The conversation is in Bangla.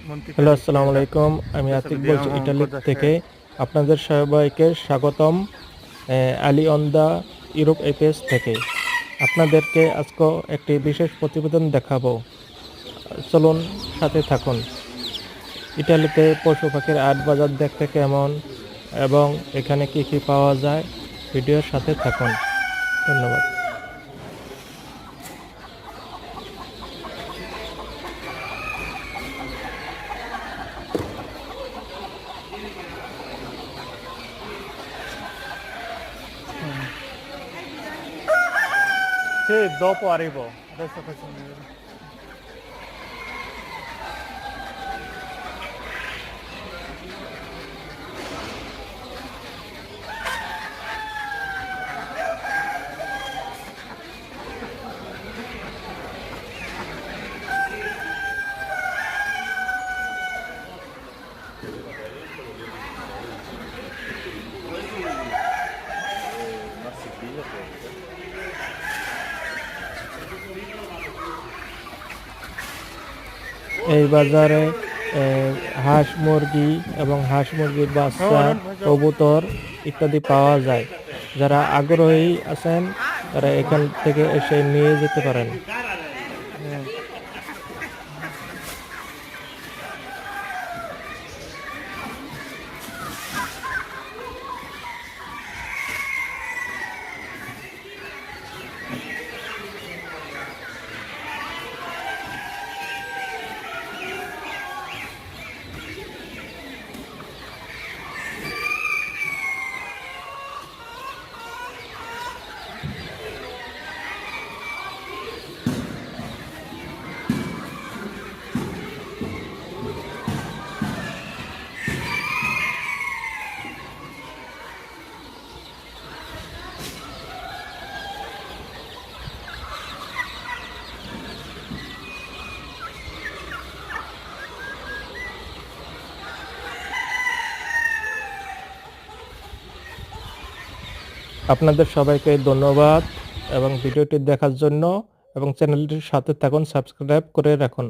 হ্যালো, আসসালামু আলাইকুম। আমি আতিক বলছি ইটালি থেকে। আপনাদের সবাইকে স্বাগতম আলী অন দা ইউরোপ এই পেজ থেকে। আপনাদেরকে আজকে একটি বিশেষ প্রতিবেদন দেখাবো। চলুন সাথে থাকুন। ইটালিতে পশু পাখির হাট বাজার দেখতে কেমন এবং এখানে কি কি পাওয়া যায়, ভিডিওর সাথে থাকুন। ধন্যবাদ। Sì, dopo arrivo. Adesso faccio vedere. এই বাজারে হাঁস মুরগি এবং হাঁস মুরগির বাচ্চা, কবুতর ইত্যাদি পাওয়া যায়। যারা আগ্রহী আছেন তারা এখান থেকে এসে নিয়ে যেতে পারেন। আপনাদের সবাইকে ধন্যবাদ এবং ভিডিওটি দেখার জন্য, এবং চ্যানেলটির সাথে থাকুন, সাবস্ক্রাইব করে রাখুন।